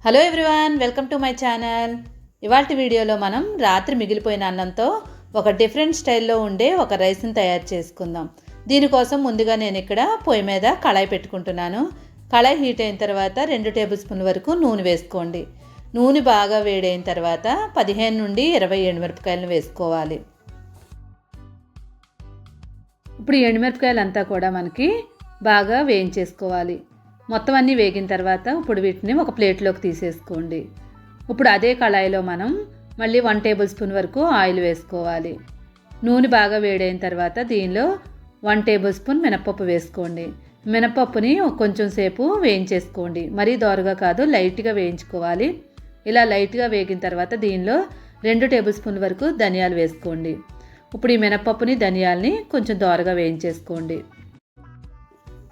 Hello everyone, welcome to my channel. ఇవాల్టి వీడియోలో మనం రాత్రి మిగిలిపోయిన అన్నంతో ఒక డిఫరెంట్ స్టైల్లో ఉండే ఒక రైస్ని తయారు చేసుకుందాం. దీనికోసం ముందుగా నేను ఇక్కడ పొయ్యి మీద కళాయి పెట్టుకుంటున్నాను. కళాయి హీట్ అయిన తర్వాత 2 టేబుల్ స్పూన్ల వరకు నూనె వేసుకోండి. నూనె బాగా వేడైన తర్వాత 15 నుండి 20 ఎండుమిరపకాయలను వేసుకోవాలి. ఇప్పుడు ఎండుమిరపకాయలు అంతా కూడా మనకి బాగా వేయించేసుకోవాలి. మొత్తం అన్నీ వేగిన తర్వాత ఇప్పుడు వీటిని ఒక ప్లేట్లోకి తీసేసుకోండి. ఇప్పుడు అదే కళాయిలో మనం మళ్ళీ 1 టేబుల్ స్పూన్ వరకు ఆయిల్ వేసుకోవాలి. నూనె బాగా వేడైన తర్వాత దీనిలో 1 టేబుల్ స్పూన్ మినపప్పు వేసుకోండి. మినపప్పుని కొంచెం సేపు వేయించేసుకోండి. మరీ దోరగా కాదు, లైట్గా వేయించుకోవాలి. ఇలా లైట్గా వేగిన తర్వాత దీనిలో 2 టేబుల్ స్పూన్ వరకు ధనియాలు వేసుకోండి. ఇప్పుడు ఈ మినపప్పుని ధనియాలని కొంచెం దోరగా వేయించేసుకోండి.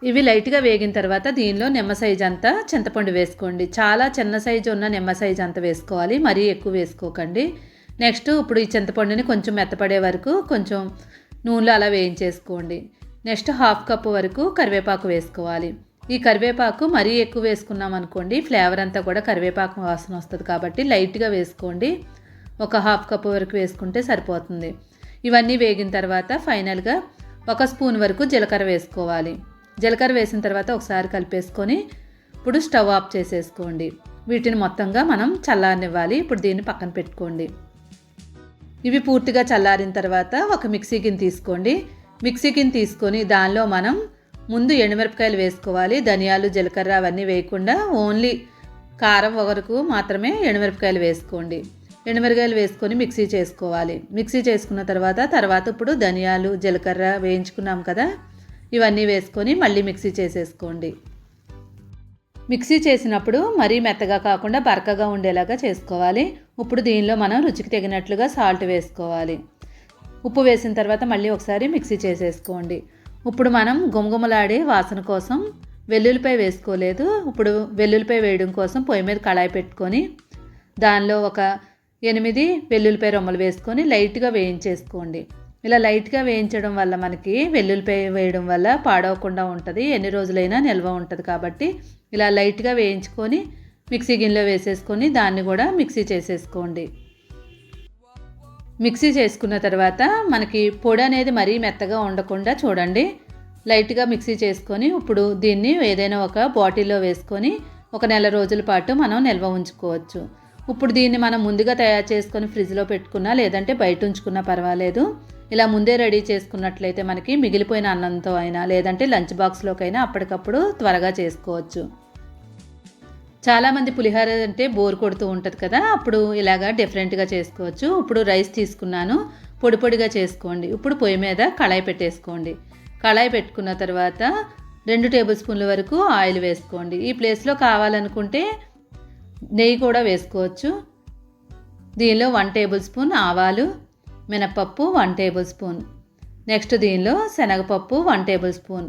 ఇవి లైట్గా వేగిన తర్వాత దీనిలో నిమ్మ సైజు అంతా చింతపండు వేసుకోండి. చాలా చిన్న సైజు ఉన్న నిమ్మ సైజు అంతా వేసుకోవాలి, మరీ ఎక్కువ వేసుకోకండి. నెక్స్ట్ ఇప్పుడు ఈ చింతపండుని కొంచెం మెత్తపడే వరకు కొంచెం నూనెలో అలా వేయించేసుకోండి. నెక్స్ట్ 1/2 కప్పు వరకు కరివేపాకు వేసుకోవాలి. ఈ కరివేపాకు మరీ ఎక్కువ వేసుకున్నాం అనుకోండి, ఫ్లేవర్ అంతా కూడా కరివేపాకు వాసన వస్తుంది కాబట్టి లైట్గా వేసుకోండి. ఒక 1/2 కప్పు వరకు వేసుకుంటే సరిపోతుంది. ఇవన్నీ వేగిన తర్వాత ఫైనల్గా 1 స్పూన్ వరకు జీలకర్ర వేసుకోవాలి. జీలకర్ర వేసిన తర్వాత ఒకసారి కలిపేసుకొని ఇప్పుడు స్టవ్ ఆఫ్ చేసేసుకోండి. వీటిని మొత్తంగా మనం చల్లారనివ్వాలి. ఇప్పుడు దీన్ని పక్కన పెట్టుకోండి. ఇవి పూర్తిగా చల్లారిన తర్వాత ఒక మిక్సీ గిన్నె తీసుకోండి. మిక్సీ గిన్నె తీసుకొని దానిలో మనం ముందు ఎండుమిరపకాయలు వేసుకోవాలి. ధనియాలు, జీలకర్ర అవన్నీ వేయకుండా ఓన్లీ కారం వరకు మాత్రమే ఎండుమిరపకాయలు వేసుకోండి. ఎండుమిరపకాయలు వేసుకొని మిక్సీ చేసుకోవాలి. మిక్సీ చేసుకున్న తర్వాత ఇప్పుడు ధనియాలు, జీలకర్ర వేయించుకున్నాం కదా, ఇవన్నీ వేసుకొని మళ్ళీ మిక్సీ చేసేసుకోండి. మిక్సీ చేసినప్పుడు మరీ మెత్తగా కాకుండా బరకగా ఉండేలాగా చేసుకోవాలి. ఇప్పుడు దీనిలో మనం రుచికి తగినట్లుగా సాల్ట్ వేసుకోవాలి. ఉప్పు వేసిన తర్వాత మళ్ళీ ఒకసారి మిక్సీ చేసేసుకోండి. ఇప్పుడు మనం గుమగుమలాడే వాసన కోసం వెల్లుల్లిపాయ వేసుకోలేదు. ఇప్పుడు వెల్లుల్లిపాయ వేయడం కోసం పొయ్యి మీద కళాయి పెట్టుకొని దానిలో ఒక 8 వెల్లుల్లిపాయ రొమ్మలు వేసుకొని లైట్గా వేయించేసుకోండి. ఇలా లైట్గా వేయించడం వల్ల మనకి వెల్లుల్లిపాయ వేయడం వల్ల పాడవకుండా ఉంటుంది, ఎన్ని రోజులైనా నిల్వ ఉంటుంది. కాబట్టి ఇలా లైట్గా వేయించుకొని మిక్సీ గిన్నెలో వేసేసుకొని దాన్ని కూడా మిక్సీ చేసేసుకోండి. మిక్సీ చేసుకున్న తర్వాత మనకి పొడి అనేది మరీ మెత్తగా ఉండకుండా చూడండి, లైట్గా మిక్సీ చేసుకొని ఇప్పుడు దీన్ని ఏదైనా ఒక బాటిల్లో వేసుకొని ఒక నెల రోజుల పాటు మనం నిల్వ ఉంచుకోవచ్చు. ఇప్పుడు దీన్ని మనం ముందుగా తయారు చేసుకొని ఫ్రిడ్జ్లో పెట్టుకున్నా లేదంటే బయట ఉంచుకున్నా పర్వాలేదు. ఇలా ముందే రెడీ చేసుకున్నట్లయితే మనకి మిగిలిపోయిన అన్నంతో అయినా లేదంటే లంచ్ బాక్స్లోకైనా అప్పటికప్పుడు త్వరగా చేసుకోవచ్చు. చాలామంది పులిహోర అంటే బోర్ కొడుతూ ఉంటుంది కదా, అప్పుడు ఇలాగా డిఫరెంట్గా చేసుకోవచ్చు. ఇప్పుడు రైస్ తీసుకున్నాను, పొడి పొడిగా చేసుకోండి. ఇప్పుడు పొయ్యి మీద కళాయి పెట్టేసుకోండి. కళాయి పెట్టుకున్న తర్వాత 2 టేబుల్ స్పూన్ల వరకు ఆయిల్ వేసుకోండి. ఈ ప్లేస్లో కావాలనుకుంటే నెయ్యి కూడా వేసుకోవచ్చు. దీనిలో 1 టేబుల్ స్పూన్ ఆవాలు, మినపప్పు 1 టేబుల్ స్పూన్, నెక్స్ట్ దీనిలో శనగపప్పు 1 టేబుల్ స్పూన్,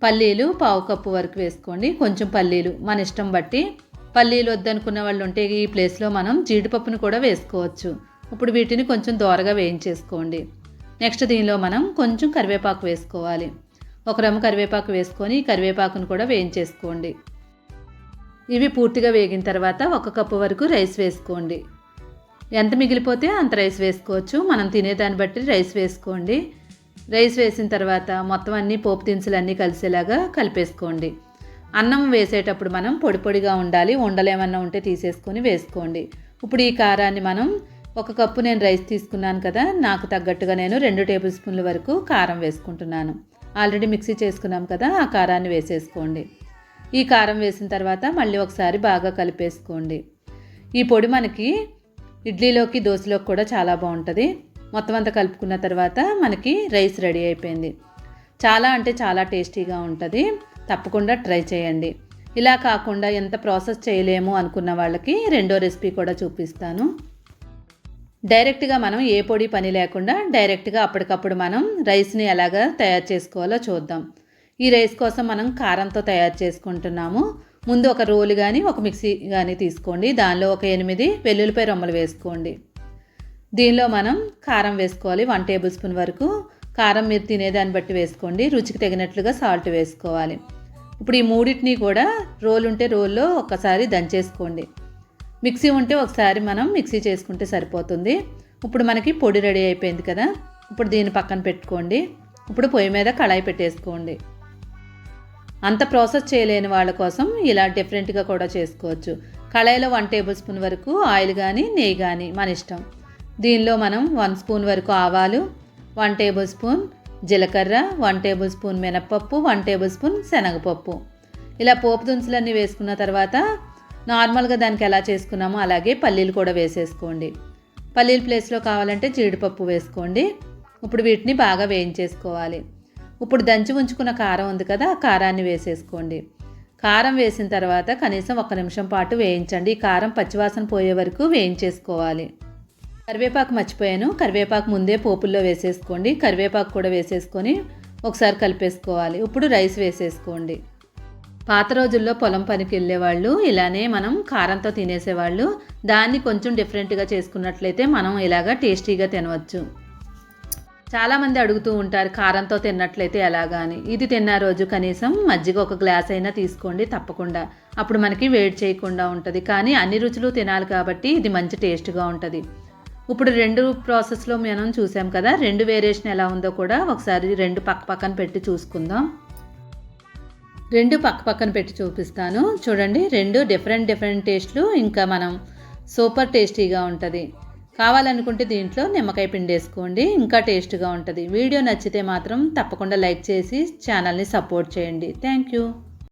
పల్లీలు 1/2 కప్పు వరకు వేసుకోండి. కొంచెం పల్లీలు మన ఇష్టం బట్టి, పల్లీలు వద్దనుకున్న వాళ్ళు ఉంటే ఈ ప్లేస్లో మనం జీడిపప్పును కూడా వేసుకోవచ్చు. ఇప్పుడు వీటిని కొంచెం దోరగా వేయించేసుకోండి. నెక్స్ట్ దీనిలో మనం కొంచెం కరివేపాకు వేసుకోవాలి. 1 రెమ్మ కరివేపాకు వేసుకొని ఈ కరివేపాకును కూడా వేయించేసుకోండి. ఇవి పూర్తిగా వేగిన తర్వాత 1 కప్పు వరకు రైస్ వేసుకోండి. ఎంత మిగిలిపోతే అంత రైస్ వేసుకోవచ్చు, మనం తినేదాన్ని బట్టి రైస్ వేసుకోండి. రైస్ వేసిన తర్వాత మొత్తం అన్ని పోపు దినుసులు అన్నీ కలిసేలాగా కలిపేసుకోండి. అన్నం వేసేటప్పుడు మనం పొడి పొడిగా ఉండాలి, ఉండలేమన్నా ఉంటే తీసేసుకొని వేసుకోండి. ఇప్పుడు ఈ కారాన్ని మనం 1 కప్పు నేను రైస్ తీసుకున్నాను కదా, నాకు తగ్గట్టుగా నేను 2 టేబుల్ స్పూన్ల వరకు కారం వేసుకుంటున్నాను. ఆల్రెడీ మిక్సీ చేసుకున్నాం కదా, ఆ కారాన్ని వేసేసుకోండి. ఈ కారం వేసిన తర్వాత మళ్ళీ ఒకసారి బాగా కలిపేసుకోండి. ఈ పొడి మనకి ఇడ్లీలోకి, దోశలోకి కూడా చాలా బాగుంటుంది. మొత్తం అంతా కలుపుకున్న తర్వాత మనకి రైస్ రెడీ అయిపోయింది. చాలా అంటే చాలా టేస్టీగా ఉంటుంది, తప్పకుండా ట్రై చేయండి. ఇలా కాకుండా ఎంత ప్రాసెస్ చేయలేము అనుకున్న వాళ్ళకి రెండో రెసిపీ కూడా చూపిస్తాను. డైరెక్ట్గా మనం ఏ పొడి పని లేకుండా డైరెక్ట్గా అప్పటికప్పుడు మనం రైస్ని ఎలాగా తయారు చేసుకోవాలో చూద్దాం. ఈ రైస్ కోసం మనం కారంతో తయారు చేసుకుంటున్నాము. ముందు ఒక రోలు కానీ ఒక మిక్సీ కానీ తీసుకోండి. దానిలో ఒక 8 వెల్లుల్లిపాయ రొమ్మలు వేసుకోండి. దీనిలో మనం కారం వేసుకోవాలి. 1 టేబుల్ స్పూన్ వరకు కారం మీరు తినేదాన్ని బట్టి వేసుకోండి. రుచికి తగినట్లుగా సాల్ట్ వేసుకోవాలి. ఇప్పుడు ఈ మూడింటిని కూడా రోల్ ఉంటే రోల్లో ఒక్కసారి దంచేసుకోండి. మిక్సీ ఉంటే ఒకసారి మనం మిక్సీ చేసుకుంటే సరిపోతుంది. ఇప్పుడు మనకి పొడి రెడీ అయిపోయింది కదా. ఇప్పుడు దీన్ని పక్కన పెట్టుకోండి. ఇప్పుడు పొయ్యి మీద కళాయి పెట్టేసుకోండి. అంత ప్రాసెస్ చేయలేని వాళ్ళ కోసం ఇలా డిఫరెంట్గా కూడా చేసుకోవచ్చు. కళాయిలో 1 టేబుల్ స్పూన్ వరకు ఆయిల్ కానీ నెయ్యి కానీ మన ఇష్టం. దీనిలో మనం 1 స్పూన్ వరకు ఆవాలు, 1 టేబుల్ స్పూన్ జీలకర్ర, 1 టేబుల్ స్పూన్ మినప్పప్పు, 1 టేబుల్ స్పూన్ శనగపప్పు, ఇలా పోపు దినుసులన్నీ వేసుకున్న తర్వాత నార్మల్గా దానికి ఎలా చేసుకున్నామో అలాగే పల్లీలు కూడా వేసేసుకోండి. పల్లీల ప్లేస్లో కావాలంటే జీడిపప్పు వేసుకోండి. ఇప్పుడు వీటిని బాగా వేయించేసుకోవాలి. ఇప్పుడు దంచి ఉంచుకున్న కారం ఉంది కదా, ఆ కారాన్ని వేసేసుకోండి. కారం వేసిన తర్వాత కనీసం 1 నిమిషం పాటు వేయించండి. ఈ కారం పచ్చివాసన పోయే వరకు వేయించేసుకోవాలి. కరివేపాకు మర్చిపోయాను, కరివేపాకు ముందే పోపుల్లో వేసేసుకోండి. కరివేపాకు కూడా వేసేసుకొని ఒకసారి కలిపేసుకోవాలి. ఇప్పుడు రైస్ వేసేసుకోండి. పాత రోజుల్లో పొలం పనికి వెళ్ళేవాళ్ళు ఇలానే మనం కారంతో తినేసేవాళ్ళు. దాన్ని కొంచెం డిఫరెంట్గా చేసుకున్నట్లయితే మనం ఇలాగా టేస్టీగా తినవచ్చు. చాలామంది అడుగుతూ ఉంటారు కారంతో తిన్నట్లయితే ఎలాగా అని. ఇది తిన్న రోజు కనీసం మజ్జిగ 1 గ్లాస్ అయినా తీసుకోండి తప్పకుండా. అప్పుడు మనకి వేడి చేయకుండా ఉంటుంది. కానీ అన్ని రుచులు తినాలి కాబట్టి ఇది మంచి టేస్ట్గా ఉంటుంది. ఇప్పుడు 2 ప్రాసెస్లో మనం చూసాం కదా, 2 వేరియేషన్ ఎలా ఉందో కూడా ఒకసారి 2 పక్కన పెట్టి చూసుకుందాం. 2 పక్కన పెట్టి చూపిస్తాను చూడండి. 2 డిఫరెంట్ టేస్ట్లు, ఇంకా మనం సూపర్ టేస్టీగా ఉంటుంది. కావాలనుకుంటే దీంట్లో నిమ్మకాయ పిండేసుకోండి, ఇంకా టేస్ట్గా ఉంటుంది. వీడియో నచ్చితే మాత్రం తప్పకుండా లైక్ చేసి ఛానల్ని సపోర్ట్ చేయండి. Thank you.